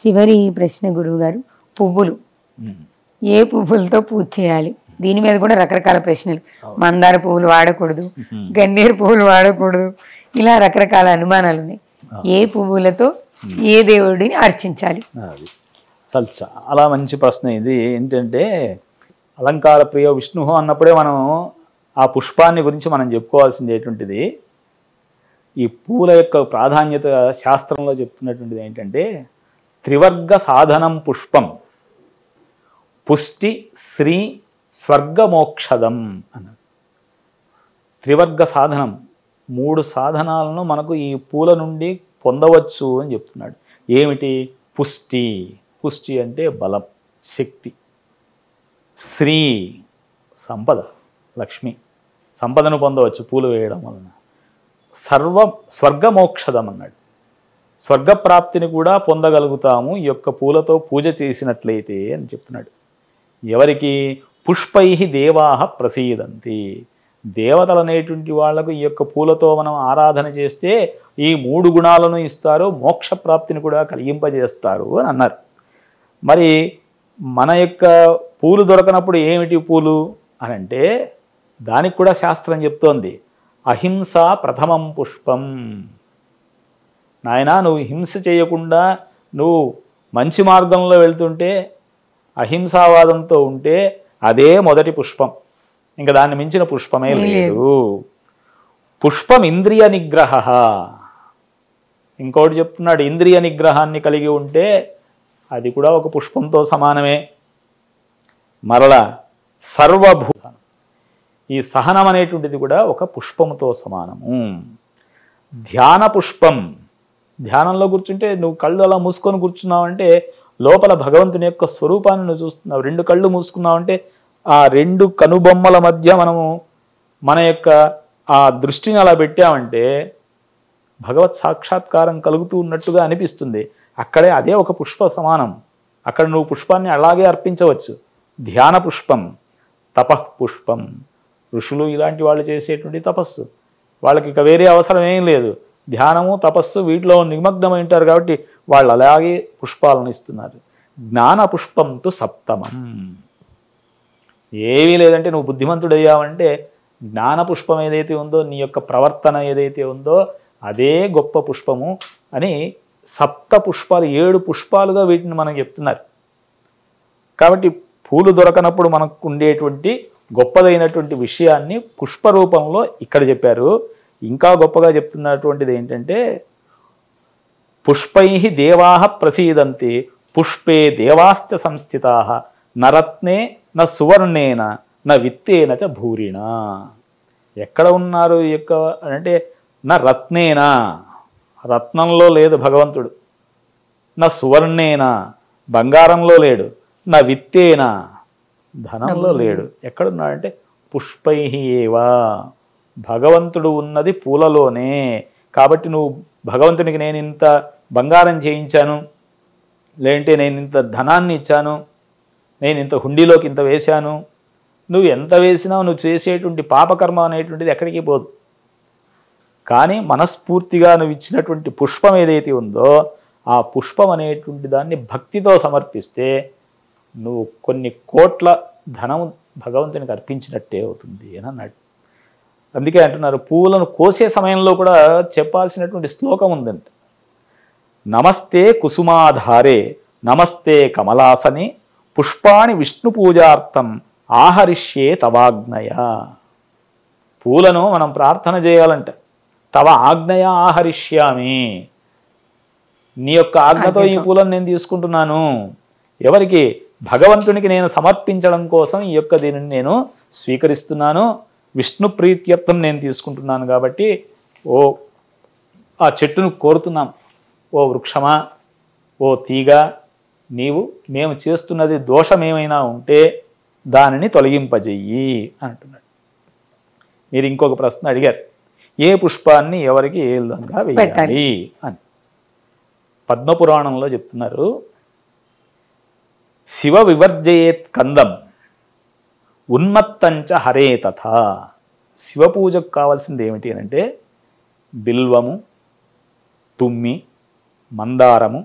చివరి ప్రశ్న గురువు గారు, పువ్వులు ఏ పువ్వులతో పూజ చేయాలి? దీని మీద కూడా రకరకాల ప్రశ్నలు. మందార పువ్వులు వాడకూడదు, గన్నేరు పువ్వులు వాడకూడదు, ఇలా రకరకాల అనుమానాలు ఉన్నాయి. ఏ పువ్వులతో ఏ దేవుడిని అర్చించాలి? అది అసలు చాలా మంచి ప్రశ్న ఇది. ఏంటంటే అలంకార ప్రియ విష్ణు అన్నప్పుడే మనం ఆ పుష్పాన్ని గురించి మనం చెప్పుకోవాల్సిందేటువంటిది. ఈ పూల యొక్క ప్రాధాన్యత శాస్త్రంలో చెప్తున్నటువంటిది ఏంటంటే త్రివర్గ సాధనం పుష్పం పుష్టి శ్రీ స్వర్గమోక్షదం అన్నారు. త్రివర్గ సాధనం, 3 సాధనాలను మనకు ఈ పూల నుండి పొందవచ్చు అని చెప్తున్నాడు. ఏమిటి? పుష్టి, పుష్టి అంటే బలం, శక్తి. శ్రీ సంపద, లక్ష్మి, సంపదను పొందవచ్చు పూలు వేయడం వలన. స్వర్గమోక్షదం అన్నాడు, స్వర్గప్రాప్తిని కూడా పొందగలుగుతాము ఈ యొక్క పూలతో పూజ చేసినట్లయితే అని చెప్తున్నాడు. ఎవరికి? పుష్పై దేవాహ ప్రసీదంతి, దేవతలు అనేటువంటి వాళ్లకు ఈ యొక్క పూలతో మనం ఆరాధన చేస్తే ఈ 3 గుణాలను ఇస్తారు, మోక్ష ప్రాప్తిని కూడా కలిగింపజేస్తారు అని అన్నారు. మరి మన యొక్క పూలు దొరకనప్పుడు ఏమిటి పూలు అని అంటే దానికి కూడా శాస్త్రం చెప్తోంది అహింస ప్రథమం పుష్పం. నాయనా, నువ్వు హింస చేయకుండా నువ్వు మంచి మార్గంలో వెళ్తుంటే, అహింసావాదంతో ఉంటే అదే మొదటి పుష్పం, ఇంకా దాన్ని మించిన పుష్పమే లేదు. పుష్పం ఇంద్రియ నిగ్రహ. ఇంకోటి చెప్తున్నాడు, ఇంద్రియ నిగ్రహాన్ని కలిగి ఉంటే అది కూడా ఒక పుష్పంతో సమానమే. మరలా సర్వభూతం, ఈ సహనం అనేటువంటిది కూడా ఒక పుష్పముతో సమానము. ధ్యాన పుష్పం, ధ్యానంలో కూర్చుంటే నువ్వు కళ్ళు అలా మూసుకొని కూర్చున్నావంటే లోపల భగవంతుని యొక్క స్వరూపాన్ని నువ్వు చూస్తున్నావు. 2 కళ్ళు మూసుకున్నావంటే ఆ 2 కనుబొమ్మల మధ్య మనము మన యొక్క ఆ దృష్టిని అలా పెట్టామంటే భగవత్ సాక్షాత్కారం కలుగుతూ ఉన్నట్టుగా అనిపిస్తుంది. అక్కడే అదే ఒక పుష్ప సమానం. అక్కడ నువ్వు పుష్పాన్ని అలాగే అర్పించవచ్చు. ధ్యాన పుష్పం, తపః పుష్పం, ఋషులు ఇలాంటి వాళ్ళు చేసేటువంటి తపస్సు, వాళ్ళకి ఇక వేరే అవసరం ఏం లేదు. ధ్యానము తపస్సు వీటిలో నిమగ్నమై ఉంటారు కాబట్టి వాళ్ళు అలాగే పుష్పాలను ఇస్తున్నారు. జ్ఞాన పుష్పంతో సప్తమం, ఏమీ లేదంటే నువ్వు బుద్ధిమంతుడయ్యావంటే జ్ఞాన పుష్పం ఏదైతే ఉందో, నీ యొక్క ప్రవర్తన ఏదైతే ఉందో అదే గొప్ప పుష్పము అని 7 పుష్పాలు 7 పుష్పాలుగా వీటిని మనం చెప్తున్నారు. కాబట్టి పూలు దొరకనప్పుడు మనకు ఉండేటువంటి గొప్పదైనటువంటి విషయాన్ని పుష్ప రూపంలో ఇక్కడ చెప్పారు. ఇంకా గొప్పగా చెప్తున్నటువంటిది ఏంటంటే పుష్పై దేవాహ ప్రసీదంతి పుష్పే దేవాశ్చ సంస్థితా నరత్నే న సువర్ణేన న విత్తేన చ భూరిణ. ఎక్కడ ఉన్నారు ఈ యొక్క అంటే నా రత్నేనా, రత్నంలో లేదు భగవంతుడు. నా సువర్ణేనా, బంగారంలో లేడు. నా విత్తేనా, ధనంలో లేడు. ఎక్కడున్నాడంటే పుష్పై ఏవా, భగవంతుడు ఉన్నది పూలలోనే. కాబట్టి నువ్వు భగవంతునికి నేను ఇంత బంగారం చేయించాను, లేదంటే నేను ఇంత ధనాన్ని ఇచ్చాను, నేను ఇంత హుండీలోకి ఇంత వేశాను, నువ్వు ఎంత వేసినా నువ్వు చేసేటువంటి పాపకర్మ అనేటువంటిది ఎక్కడికి పోదు. కానీ మనస్ఫూర్తిగా నువ్వు ఇచ్చినటువంటి పుష్పం ఏదైతే ఉందో ఆ పుష్పం అనేటువంటి దాన్ని భక్తితో సమర్పిస్తే నువ్వు కొన్ని కోట్ల ధనం భగవంతునికి అర్పించినట్టే అవుతుంది అని అన్నాడు. అందుకే అంటున్నారు పూలను కోసే సమయంలో కూడా చెప్పాల్సినటువంటి శ్లోకం ఉందంట. నమస్తే కుసుమాధారే నమస్తే కమలాసనే పుష్పాని విష్ణు పూజార్థం ఆహరిష్యే తవాగ్నయ. పూలను మనం ప్రార్థన చేయాలంట. తవ ఆజ్ఞయ ఆహరిష్యామి, నీ యొక్క ఆజ్ఞతో ఈ పూలను నేను తీసుకుంటున్నాను. ఎవరికి? భగవంతునికి నేను సమర్పించడం కోసం ఈ యొక్క దీనిని నేను స్వీకరిస్తున్నాను. విష్ణు ప్రీత్యర్థం నేను తీసుకుంటున్నాను. కాబట్టి ఓ ఆ చెట్టును కోరుతున్నాం, ఓ వృక్షమా, ఓ తీగ, నీవు మేము చేస్తున్నది దోషమేమైనా ఉంటే దానిని తొలగింపజెయ్యి అంటున్నాడు. మీరు ఇంకొక ప్రశ్న అడిగారు, ఏ పుష్పాన్ని ఎవరికి ఏ విధంగా వేయాలి అని. పద్మపురాణంలో చెప్తున్నారు, శివ వివర్జయేత్ కందం ఉన్మత్తంచ హరే తథా. శివ పూజకు కావాల్సింది ఏమిటి అంటే బిల్వము, తుమ్మి, మందారము,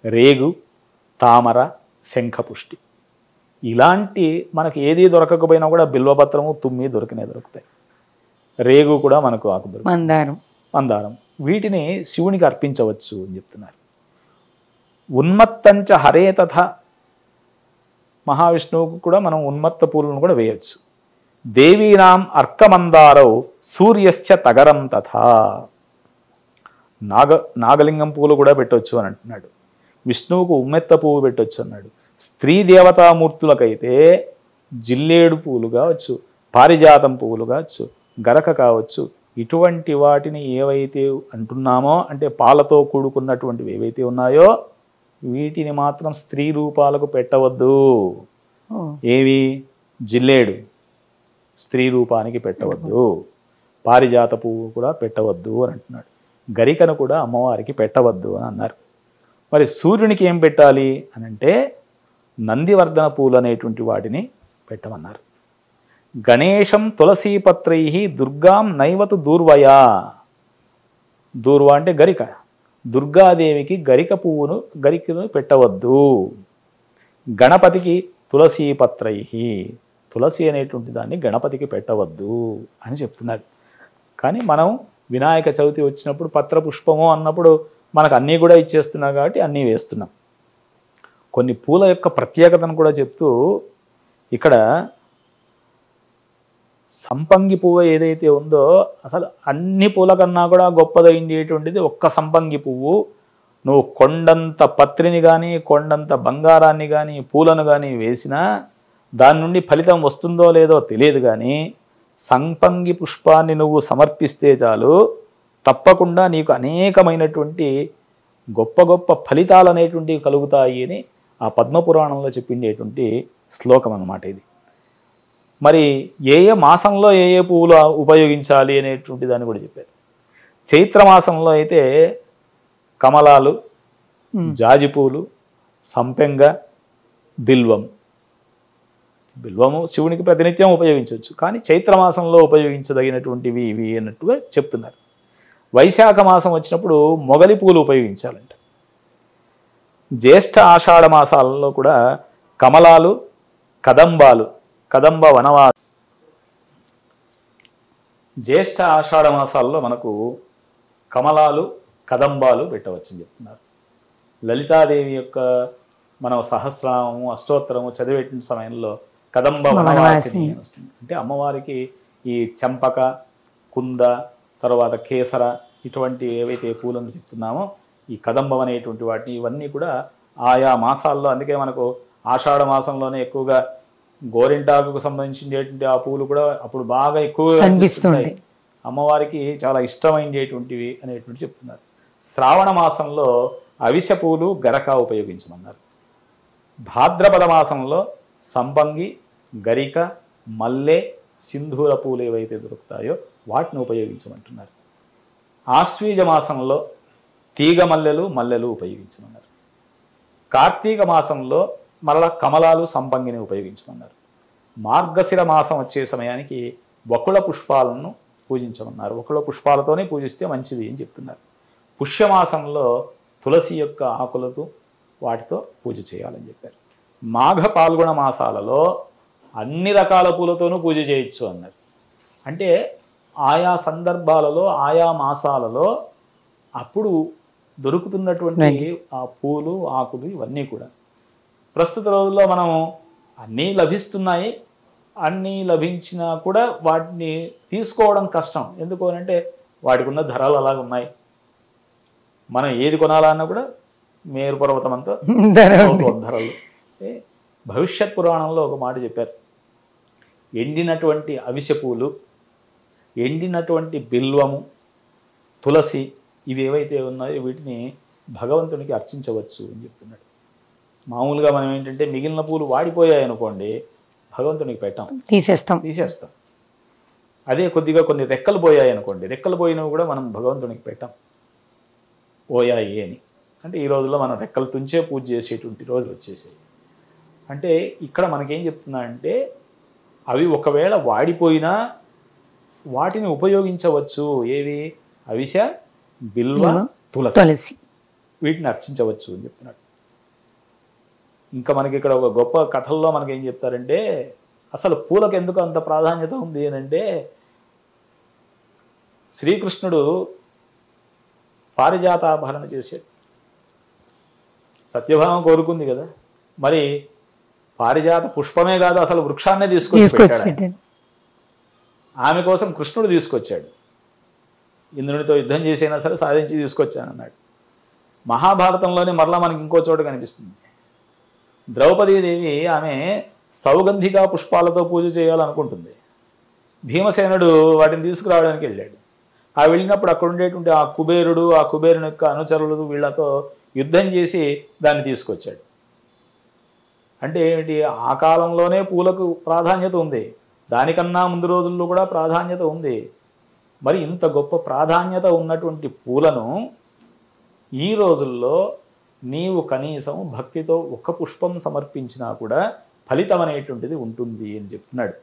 రేగు, తామర, శంఖపుష్టి. ఇలాంటి మనకి ఏది దొరకకపోయినా కూడా బిల్వపత్రము, తుమ్మి దొరుకుతాయి. రేగు కూడా మనకు ఆకు దొరుకుతుంది, మందారం. వీటిని శివునికి అర్పించవచ్చు అని చెప్తున్నారు. ఉన్మత్తంచ హరే తథ, మహావిష్ణువుకు కూడా మనం ఉన్మత్త పూలను కూడా వేయచ్చు. దేవీనాం అర్కమందారౌ సూర్యశ్చ తగరం తథా, నాగలింగం పూలు కూడా పెట్టవచ్చు అని అంటున్నాడు. విష్ణువుకు ఉమ్మెత్త పువ్వు పెట్టవచ్చు అన్నాడు. స్త్రీ దేవతామూర్తులకైతే జిల్లేడు పువ్వులు కావచ్చు, పారిజాతం పువ్వులు కావచ్చు, గరక కావచ్చు. ఇటువంటి వాటిని ఏవైతే అంటున్నామో, అంటే పాలతో కూడుకున్నటువంటివి ఏవైతే ఉన్నాయో వీటిని మాత్రం స్త్రీ రూపాలకు పెట్టవద్దు. ఏవి? జిల్లేడు స్త్రీ రూపానికి పెట్టవద్దు, పారిజాత పువ్వు కూడా పెట్టవద్దు అని అంటున్నాడు. గరికను కూడా అమ్మవారికి పెట్టవద్దు అని అన్నారు. మరి సూర్యునికి ఏం పెట్టాలి అని అంటే నందివర్ధన పూలు అనేటువంటి వాటిని పెట్టమన్నారు. గణేశం తులసీపత్రై దుర్గాం నైవతు దూర్వయా, దూర్వ అంటే గరిక, దుర్గాదేవికి గరికను పెట్టవద్దు. గణపతికి తులసీపత్రై, తులసి అనేటువంటి దాన్ని గణపతికి పెట్టవద్దు అని చెప్తున్నారు. కానీ మనం వినాయక చవితి వచ్చినప్పుడు పత్రపుష్పము అన్నప్పుడు మనకు అన్నీ కూడా ఇచ్చేస్తున్నాం కాబట్టి అన్నీ వేస్తున్నాం. కొన్ని పూల యొక్క ప్రత్యేకతను కూడా చెప్తూ ఇక్కడ సంపంగి పువ్వు ఏదైతే ఉందో అసలు అన్ని పూల కన్నా కూడా గొప్పదైండేటువంటిది ఒక్క సంపంగి పువ్వు. నువ్వు కొండంత పత్రిని కానీ కొండంత బంగారాన్ని కానీ పూలను కానీ వేసినా దాని నుండి ఫలితం వస్తుందో లేదో తెలియదు. కానీ సంపంగి పుష్పాన్ని నువ్వు సమర్పిస్తే చాలు, తప్పకుండా నీకు అనేకమైనటువంటి గొప్ప గొప్ప ఫలితాలు అనేటువంటివి కలుగుతాయి అని ఆ పద్మపురాణంలో చెప్పిండేటువంటి శ్లోకం అన్నమాట ఇది. మరి ఏ ఏ మాసంలో ఏ ఏ పువ్వులు ఉపయోగించాలి అనేటువంటి దాన్ని కూడా చెప్పారు. చైత్రమాసంలో అయితే కమలాలు, జాజి పూలు, సంపెంగ, బిల్వము శివునికి ప్రతినిత్యం ఉపయోగించవచ్చు. కానీ చైత్రమాసంలో ఉపయోగించదగినటువంటివి ఇవి అన్నట్టుగా చెప్తున్నారు. వైశాఖ మాసం వచ్చినప్పుడు మొగలి పూలు ఉపయోగించాలంట. జ్యేష్ఠ ఆషాఢ మాసాలలో కూడా కమలాలు, కదంబాలు, కదంబ వనవాలు. జ్యేష్ఠ ఆషాఢ మాసాల్లో మనకు కమలాలు, కదంబాలు పెట్టవచ్చని చెప్తున్నారు. లలితాదేవి యొక్క మనం సహస్రనామము, అష్టోత్తరము చదివేట సమయంలో కదంబ వనవాసిని అని వస్తుంది. అంటే అమ్మవారికి ఈ చంపక, కుంద, తర్వాత కేసర ఇటువంటి ఏవైతే పూలను చెప్తున్నామో ఈ కదంబం అనేటువంటి వాటిని ఇవన్నీ కూడా ఆయా మాసాల్లో, అందుకే మనకు ఆషాఢ మాసంలోనే ఎక్కువగా గోరింటాకు సంబంధించినటువంటి ఆ పూలు కూడా అప్పుడు బాగా ఎక్కువగా కనిపిస్తుంటాయి. అమ్మవారికి చాలా ఇష్టమైనటువంటివి అనేటువంటి చెప్తున్నారు. శ్రావణ మాసంలో అవిసె పూలు, గరక ఉపయోగించమన్నారు. భాద్రపద మాసంలో సంపంగి, గరిక, మల్లె, సింధూర పూలు ఏవైతే దొరుకుతాయో వాటిని ఉపయోగించమంటున్నారు. ఆశ్వీజ మాసంలో తీగ మల్లెలు ఉపయోగించమన్నారు. కార్తీక మాసంలో మరలా కమలాలు, సంపంగిని ఉపయోగించమన్నారు. మార్గశిర మాసం వచ్చే సమయానికి వకుళ పుష్పాలను పూజించమన్నారు. వకుళ పుష్పాలతోనే పూజిస్తే మంచిది అని చెప్తున్నారు. పుష్యమాసంలో తులసి యొక్క ఆకులతో వాటితో పూజ చేయాలని చెప్పారు. మాఘ పాల్గొన మాసాలలో అన్ని రకాల పూలతోనూ పూజ చేయొచ్చు అన్నారు. అంటే ఆయా సందర్భాలలో, ఆయా మాసాలలో అప్పుడు దొరుకుతున్నటువంటి ఆ పూలు, ఆకులు ఇవన్నీ కూడా ప్రస్తుత రోజుల్లో మనం అన్నీ లభిస్తున్నాయి. అన్నీ లభించినా కూడా వాటిని తీసుకోవడం కష్టం. ఎందుకు అంటే వాటికి ఉన్న ధరలు అలాగ ఉన్నాయి. మనం ఏది కొనాలన్నా కూడా మేరు పర్వతం అంతా ధరలు. భవిష్యత్ పురాణంలో ఒక మాట చెప్పారు. ఎండినటువంటి అవిసె పూలు, ఎండినటువంటి బిల్వము, తులసి ఇవి ఏవైతే ఉన్నాయో వీటిని భగవంతునికి అర్చించవచ్చు అని చెప్తున్నాడు. మామూలుగా మనం ఏంటంటే మిగిలిన పూలు వాడిపోయాయి అనుకోండి భగవంతునికి పెట్టాం, తీసేస్తాం. అదే కొద్దిగా కొన్ని రెక్కలు పోయాయి అనుకోండి, రెక్కలు పోయినవి కూడా మనం భగవంతునికి పెట్టాం, పోయాయి అని. అంటే ఈ రోజుల్లో మనం రెక్కలు తుంచే పూజ చేసేటువంటి రోజులు వచ్చేసాయి. అంటే ఇక్కడ మనకేం చెప్తున్నా అంటే అవి ఒకవేళ వాడిపోయినా వాటిని ఉపయోగించవచ్చు. ఏవి? అవిసె, బిల్వ, తులసి వీటిని అర్చించవచ్చు అని చెప్తున్నాడు. ఇంకా మనకి ఇక్కడ ఒక గొప్ప కథల్లో మనకి ఏం చెప్తారంటే అసలు పూలకు ఎందుకు అంత ప్రాధాన్యత ఉంది అని అంటే శ్రీకృష్ణుడు పారిజాతాభరణ చేశాడు. సత్యభామ కోరుకుంది కదా, మరి పారిజాత పుష్పమే కాదు అసలు వృక్షాన్నే తీసుకొచ్చి పెట్టాడు. ఆమె కోసం కృష్ణుడు తీసుకొచ్చాడు. ఇంద్రునితో యుద్ధం చేసైనా సరే సాధించి తీసుకొచ్చానన్నాడు. మహాభారతంలోనే మరలా మనకి ఇంకో చోట కనిపిస్తుంది. ద్రౌపదీదేవి ఆమె సౌగంధికా పుష్పాలతో పూజ చేయాలనుకుంటుంది. భీమసేనుడు వాటిని తీసుకురావడానికి వెళ్ళాడు. ఆ వెళ్ళినప్పుడు అక్కడ ఉండేటువంటి ఆ కుబేరుడు, ఆ కుబేరుని యొక్క అనుచరులు వీళ్లతో యుద్ధం చేసి దాన్ని తీసుకొచ్చాడు. అంటే ఏమిటి, ఆ కాలంలోనే పూలకు ప్రాధాన్యత ఉంది, దానికన్నా ముందు రోజుల్లో కూడా ప్రాధాన్యత ఉంది. మరి ఇంత గొప్ప ప్రాధాన్యత ఉన్నటువంటి పూలను ఈ రోజుల్లో నీవు కనీసం భక్తితో ఒక పుష్పం సమర్పించినా కూడా ఫలితం అనేటువంటిది ఉంటుంది అని చెప్తున్నాడు.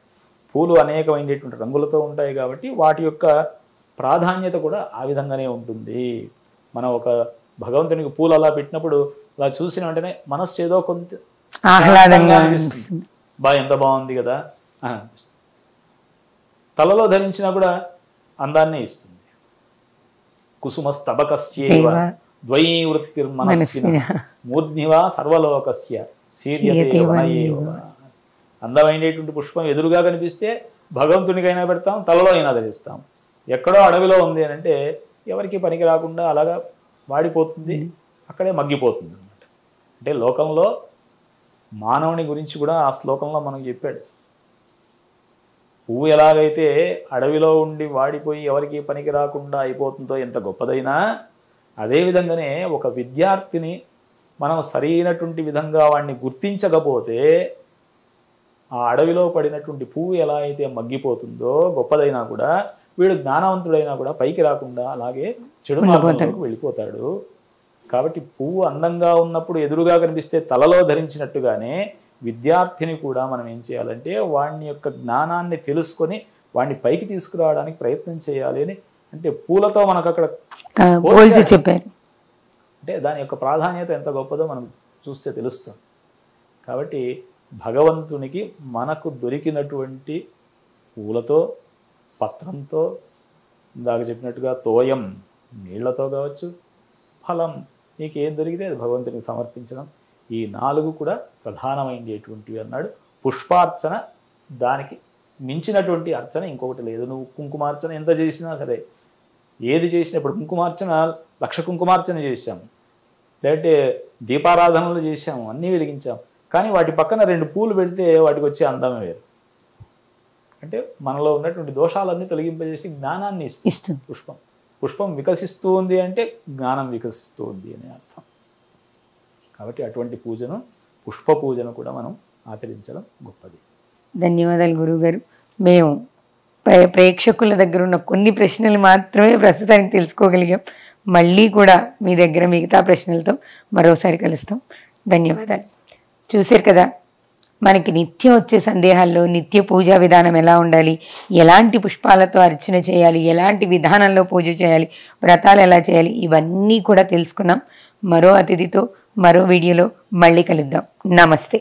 పూలు అనేకమైనటువంటి రంగులతో ఉంటాయి కాబట్టి వాటి యొక్క ప్రాధాన్యత కూడా ఆ విధంగానే ఉంటుంది. మనం ఒక భగవంతునికి పూలు అలా పెట్టినప్పుడు అలా చూసిన వెంటనే మనస్సు ఏదో కొంత ఆహ్లాదంగా అనిపిస్తుంది. ఎంత బాగుంది కదా అనిపిస్తుంది. తలలో ధరించినా కూడా అందాన్ని ఇస్తుంది. కుసుమస్తబకస్యేవ ద్వైవృత్తిర్మనస్విన మూర్ధ్నివా సర్వలోకస్య శీర్యతే వనయేవ. అందమైనటువంటి పుష్పం ఎదురుగా కనిపిస్తే భగవంతునికైనా పెడతాం, తలలో అయినా ధరిస్తాం. ఎక్కడో అడవిలో ఉంది అని అంటే ఎవరికి పనికి రాకుండా అలాగా వాడిపోతుంది, అక్కడే మగ్గిపోతుంది అన్నమాట. అంటే లోకంలో మానవుని గురించి కూడా ఆ శ్లోకంలో మనకు చెప్పాడు. పువ్వు ఎలాగైతే అడవిలో ఉండి వాడిపోయి ఎవరికి పనికి రాకుండా అయిపోతుందో ఎంత గొప్పదైనా, అదేవిధంగానే ఒక విద్యార్థిని మనం సరైనటువంటి విధంగా వాడిని గుర్తించకపోతే ఆ అడవిలో పడినటువంటి పువ్వు ఎలా అయితే మగ్గిపోతుందో గొప్పదైనా కూడా వీడు జ్ఞానవంతుడైనా కూడా పైకి రాకుండా అలాగే చెడు మార్గంలోకి వెళ్ళిపోతాడు. కాబట్టి పువ్వు అందంగా ఉన్నప్పుడు ఎదురుగా కనిపిస్తే తలలో ధరించినట్టుగానే విద్యార్థిని కూడా మనం ఏం చేయాలంటే వాడిని యొక్క జ్ఞానాన్ని తెలుసుకొని వాడిని పైకి తీసుకురావడానికి ప్రయత్నం చేయాలి అని అంటే పూలతో మనకు అక్కడ పోల్చి చెప్పారు. అంటే దాని యొక్క ప్రాధాన్యత ఎంత గొప్పదో మనం చూస్తే తెలుస్తుంది. కాబట్టి భగవంతునికి మనకు దొరికినటువంటి పూలతో, పత్రంతో, ఇందాక చెప్పినట్టుగా తోయం నీళ్లతో కావచ్చు, ఫలం నీకు ఏం దొరికితే అది భగవంతునికి సమర్పించడం, ఈ 4 కూడా ప్రధానమైనటువంటివి అన్నాడు. పుష్పార్చన దానికి మించినటువంటి అర్చన ఇంకొకటి లేదు. నువ్వు కుంకుమార్చన ఎంత చేసినా సరే, ఏది చేసినా, ఇప్పుడు కుంకుమార్చన 1,00,000 కుంకుమార్చన చేశాము, లేదంటే దీపారాధనలు చేశాము, అన్నీ వెలిగించాము, కానీ వాటి పక్కన 2 పూలు పెడితే వాటికి వచ్చే అందమే వేరు. అంటే మనలో ఉన్నటువంటి దోషాలన్నీ తొలగింపజేసి జ్ఞానాన్ని ఇస్తుంది పుష్పం. పుష్పం వికసిస్తూ ఉంది అంటే జ్ఞానం వికసిస్తూ ఉంది అనే అర్థం. కాబట్టి అటువంటి పూజను, పుష్ప పూజను కూడా మనం ఆచరించడం గొప్పది. ధన్యవాదాలు గురువుగారు. మేము ప్రేక్షకుల దగ్గర ఉన్న కొన్ని ప్రశ్నలు మాత్రమే ప్రస్తుతానికి తెలుసుకోగలిగాం. మళ్ళీ కూడా మీ దగ్గర మిగతా ప్రశ్నలతో మరోసారి కలుస్తాం. ధన్యవాదాలు. చూశారు కదా, మనకి నిత్యం వచ్చే సందేహాల్లో నిత్య పూజా విధానం ఎలా ఉండాలి, ఎలాంటి పుష్పాలతో అర్చన చేయాలి, ఎలాంటి విధానంలో పూజ చేయాలి, వ్రతాలు ఎలా చేయాలి, ఇవన్నీ కూడా తెలుసుకున్నాం. మరో అతిథితో మరో వీడియోలో మళ్ళీ కలుద్దాం. నమస్తే.